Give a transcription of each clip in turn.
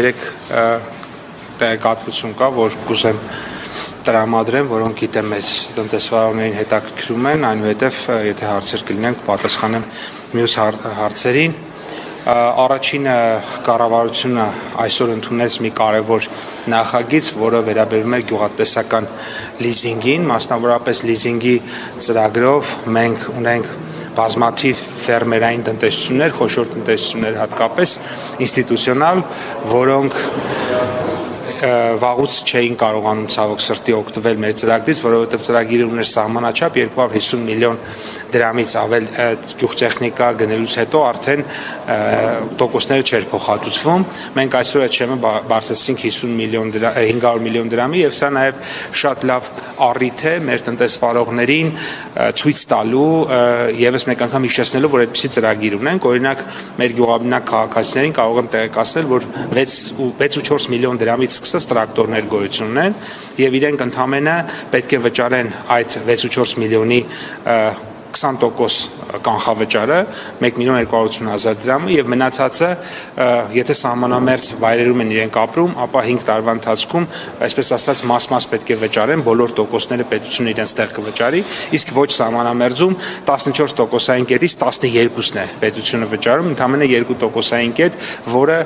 երեք տեղեկատվություն կա, որ կուզեմ տրամադրեմ, որոնք գիտեմ մեզ տնտեսվարողներին հետաքրքրում են, այնուհետև եթե հարցեր կլինեն, կպատասխանեմ մյուս հարցերին։ Առաջինը կառավարությունը այսօր ընդունեց մի կարևոր նախագիծ, որը վերաբերում է գյուղատնտեսական լիզինգին, մասնավորապես լիզինգի ծրագրով մենք ունենք բազմաթիվ ֆերմերային տնտեսություններ, խոշոր տնտեսություններ հատկապես ինստիտուցիոնալ, որոնք վաղուց չէին կարողանում ցավոք սրտի օգտվել մեր ծրագրից, որովհետև ծրագիրը ուներ սահմանաչափ 250 միլիոն դրամից ավել գյուղտեխնիկա գնելուց հետո արդեն տոկոսները չէր փոխհատուցվում։ Մենք այսօր այդ շեմը բարձրացրինք 500 միլիոն դրամի եւ սա նաեւ շատ լավ առիթ է մեր տնտեսվարողներին ցույց տալու եւս մեկ անգամ հիշեցնելու, որ այդպիսի ծրագիր ունենք, օրինակ մեր գյուղաբնակ քաղաքացիներին կարող եմ տեղեկացնել, որ 6.4 միլիոն դրամից սկսած տրակտորներ գոյություն ունեն եւ իրենք ընդամենը պետք է վճարեն այդ 6.4 միլիոնի 20% կանխավճարը 1.280.000 դրամը եւ մնացածը եթե սահմանամերձ վայրերում են իրենք ապրում, ապա 5 տարվա ընթացքում, այսպես ասած, մաս-մաս պետք է վճարեն, բոլոր տոկոսները պետությունը իրենց տեղ կվճարի, իսկ ոչ սահմանամերձում 14%-ային կետից 12-ն է պետությունը վճարում, ընդամենը 2%-ային կետ, որը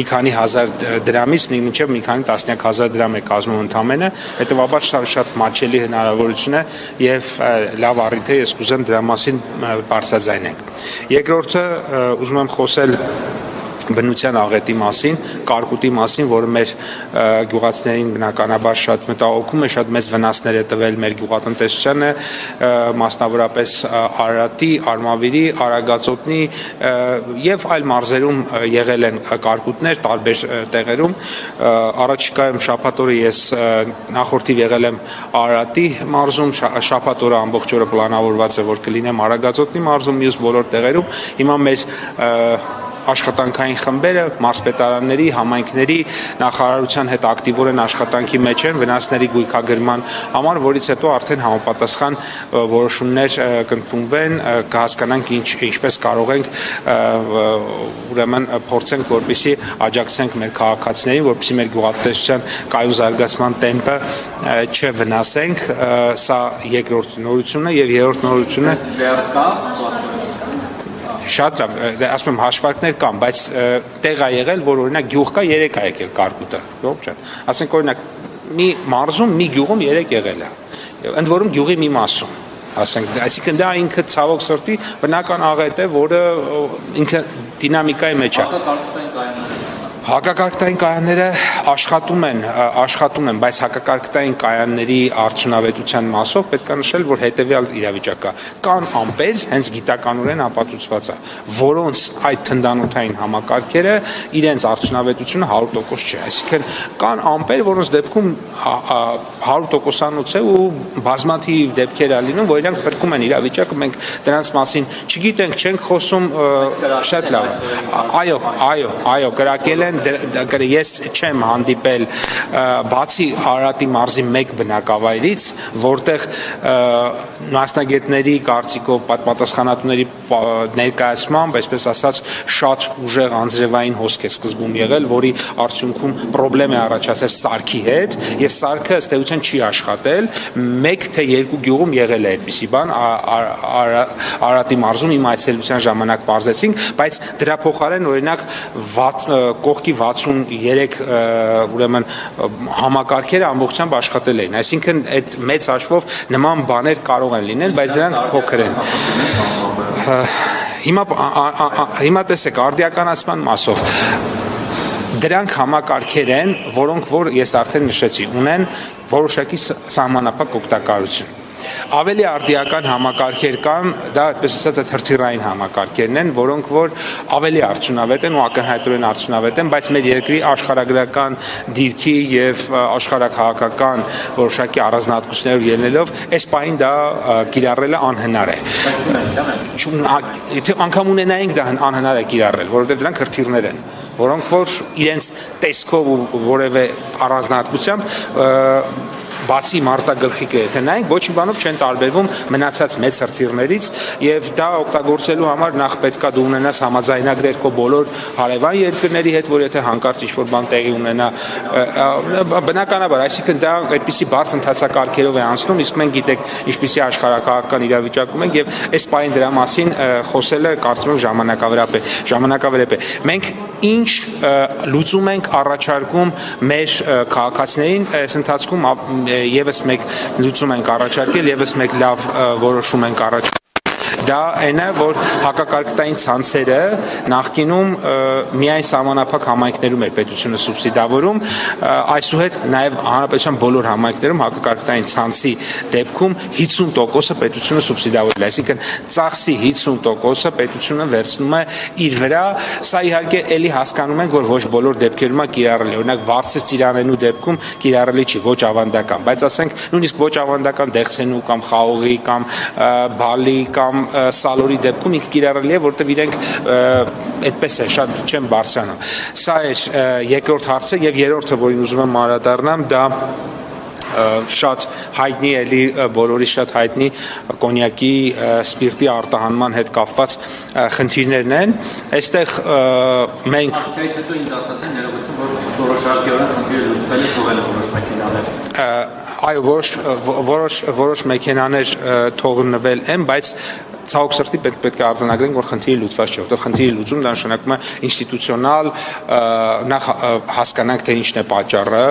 մի քանի հազար դրամից մինչև մի քանի տասնյակ հազար դրամ է կազմում ընդամենը, հետեւաբար շատ մատչելի հնարավորություն է եւ լավ առիթ է, ես կուզեմ դրա մասին բարձրաձայնենք։ Երկրորդը ուզում եմ խոսել բնության աղետի մասին, կարկուտի մասին, որը մեր գյուղացիներին բնականաբար շատ մտահոգում է, շատ մեծ վնասներ է տվել մեր գյուղատնտեսությանը, մասնավորապես Արարատի, Արմավիրի, Արագածոտնի եւ այլ մարզերում եղել են կարկուտներ տարբեր տեղերում։ Առաջիկայում շաբաթ օրը ես նախորդիվ եղել եմ Արարատի մարզում, շաբաթ օրը ամբողջ օրը պլանավորված է, որ կլինեմ Արագածոտնի մարզում, մյուս բոլոր տեղերում։ Հիմա մեր աշխատանքային խմբերը, մարզպետարանների, համայնքների նախարարության հետ ակտիվորեն աշխատանքի մեջ են վնասների գույքագրման համար, որից հետո արդեն համապատասխան որոշումներ կընդունվեն, կհասկանանք ինչպես կարող ենք ուրեմն փորձենք, որպեսզի աջակցենք մեր քաղաքացիներին, որպեսզի մեր գյուղատնտեսության կայուն զարգացման տեմպը չվնասենք։ Սա երկրորդ նորությունն է եւ երրորդ նորությունը շատ լավ, ասում եմ հաշվարկներ կան, բայց տեղ է եղել, որ օրինակ գյուղ կա 3 է եկել կարկուտը, ասենք օրինակ մի մարզում, մի գյուղում 3 եղել է, ընդ որում գյուղի մի մասում, այսինքն դա ինքը ցավոք սրտի բնական աղետ է, որը ինքը դինամիկայի մեջ է։ Հակակարգտային կայանները աշխատում են, բայց հակակարգտային կայանների արդյունավետության մասով պետք է նշել, որ հետևյալ իրավիճակ կա։ Կան ամպեր, հենց գիտականորեն ապացուցված է, որոնց այդ թնդանոթային համակարգերը իրենց արդյունավետությունը 100% չէ։ Այսինքն կան ամպեր, որոնց դեպքում 100%-անոց է ու բազմաթիվ դեպքեր է լինում, որ իրանք փրկում են իրավիճակը, մենք դրանց մասին չգիտենք, չենք խոսում, շատ լավ։ Այո, կրակել են ես չեմ հանդիպել բացի Արարատի մարզի մեկ բնակավայրից, որտեղ մասնագետների կարծիքով պատասխանատուների ներկայացմամբ, այսպես ասած, շատ ուժեղ անձրևային հոսք է սկզբում եղել, որի արդյունքում խնդրեմ է առաջացել սարքի հետ, եւ սարքը ըստ էության չի աշխատել, 1 թե 2 գյուղում եղել է այդպիսի բան, Արարատի մարզում իմ այցելության ժամանակ բարձեցինք, բայց դրա փոխարեն օրինակ կողքի 63 ուրեմն համակարգերը ամբողջությամբ աշխատել էին, այսինքն այդ մեծ հաշվով նման բաներ կարող են լինել, բայց դրանք փոքր են։ Հիմա տեսեք, արդիականացման մասով դրանք համակարգեր են, որոնք որ ես արդեն նշեցի, ունեն որոշակի սահմանափակ օգտակարություն։ Ավելի արդիական համակարգեր կան, դա այդպես ասած այդ հրթիռային համակարգերն են, որոնք որ ավելի արդյունավետ են ու ակնհայտորեն արդյունավետ են, բայց մեր երկրի աշխարհագրական դիրքի եւ աշխարհաքաղաքական որոշակի առանձնահատկություններով ելնելով, այս պահին դա կիրառելը անհնար է։ Եթե անգամ ունենայինք դա անհնար է կիրառել, որովհետեւ դրանք հրթիռներ են, որոնք որ իրենց տեսքով ու որևէ առանձնահատկությամբ բացի մարտագլխիկը եթե նայենք, ոչ մի բանով չեն տարբերվում մնացած մեծ հրթիռներից եւ դա օգտագործելու համար նախ պետքա դու ունենաս համաձայնագրեր քո բոլոր հարևան երկրների հետ, որ եթե հանկարծ ինչ-որ բան տեղի ունենա, բնականաբար, այսինքն դա այդպիսի բարձ ընթացակարգերով է անցնում, իսկ մենք գիտեք ինչպիսի աշխարհակաղակական իրավիճակում ենք եւ այս պայն դրա մասին խոսելը կարծում եմ ժամանակավրեպ է։ Մենք ինչ լուծում ենք առաջարկում մեր քաղաքացիներին, այս ընթացքում եւս մեկ լուծում ենք առաջարկել, եւս մեկ լավ որոշում ենք առաջարկել։ Դա այն է, որ հակակարգտային ցանցերը նախկինում միայն սահմանափակ համայնքներում էր պետությունը սուբսիդավորում, այսուհետ նաև հանրապետության բոլոր համայնքներում հակակարգտային ցանցի դեպքում 50%-ը պետությունը սուբսիդավորել է, այսինքն ծախսի 50%-ը պետությունը վերցնում է իր վրա, սա իհարկե էլի հասկանում ենք, որ ոչ բոլոր դեպքերում է կիրառելի, օրինակ բարձր ծիրանենու դեպքում կիրառելի չի, ոչ ավանդական, բայց ասենք նույնիսկ ոչ ավանդական դեղցենու կամ խաղողի կամ բալի կամ սալորի դեպքում ինքը կիրառելի է, որտեղ իրենք այդպես է, շատ չեն բարձրանում։ Սա էր երկրորդ հարցը եւ երրորդը, որին ուզում եմ անդրադառնամ, դա շատ հայտնի էլի բոլորի շատ հայտնի կոնյակի սպիրտի արտահանման հետ կապված խնդիրներն են։ Այստեղ մենք հետո ինձ ասացին ներողություն, որ որոշակիորեն խնդիրը լուծվել է, թողել է որոշ մեքենաներ։ Այո, որոշ մեքենաներ թողնվել են, բայց ցավոք սրտի պետք է արձանագրենք, որ խնդիրը լուծված չէ, որտեղ խնդիրի լուծում դա նշանակում է ինստիտուցիոնալ նախ հասկանանք թե ինչն է պատճառը,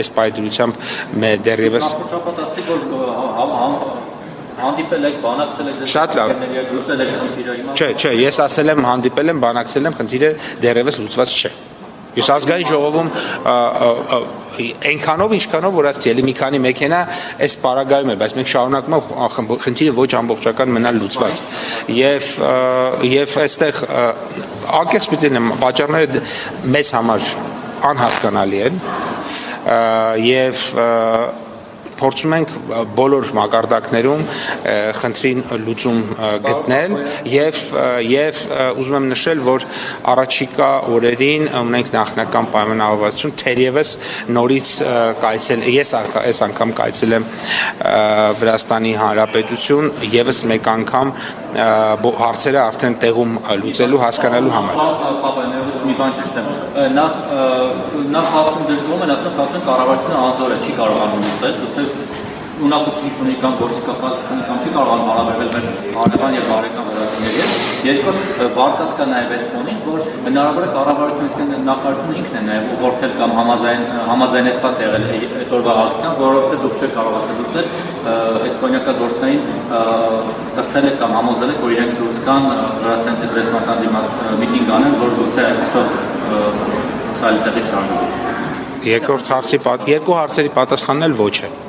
այս պայծրությամբ մեր դեռևս հանդիպել եք, բանակցել եք, շատ լավ, լուծել եք խնդիրը հիմա։ Չէ, ես ասել եմ, հանդիպել եմ, բանակցել եմ, խնդիրը դեռևս լուծված չէ։ Ես ազգային ժողովում այնքանով ինչքանով որ ասեցի, էլի մի քանի մեքենա այս պարագայում է, բայց մենք շարունակում ենք խնդիրը ոչ ամբողջական մնալ լուծված։ Եվ այստեղ անկեղծ պիտի եմ, պատճառները մեզ համար անհասկանալի են եւ փորձում ենք բոլոր մակարդակներում խնդրին լուծում գտնել եւ ուզում եմ նշել, որ առաջիկա օրերին ունենք նախնական պայմանավորվածություն, թերևս նորից ես անգամ կայցել եմ Վրաստանի Հանրապետություն եւս մեկ անգամ հարցերը արդեն տեղում լուծելու հասկանալու համար։ Մի բան ճիշտ եմ։ Նախ ասում դժգոհում են, ասում կառավարությունը անզոր է, չի կարողանում լուծել, ունակություն ունի կամ գործի կապված ունի կամ չի կարողանում հարաբերվել մեր հարևան եւ բարեկամ վրացիների հետ։ Երկրորդ բարձած կա նաեւ այս ֆոնին, որ հնարավոր է կառավարությունը նախարարությունը ինքն է նաեւ ուղղորդել կամ համաձայնեցված եղել այսօրվա հարցությամբ, որովհետեւ դուք չեք կարողացել լուծել այդ կոնյակադորսներին տխտել եք կամ համոզել եք, որ իրենք դուրս գան Վրաստանի տնտեսական դիմաց միտինգ անեն, որ գուցե այսօր սալիտեղի շարժվի։ Երկու հարցերի պատասխանն էլ ոչ է։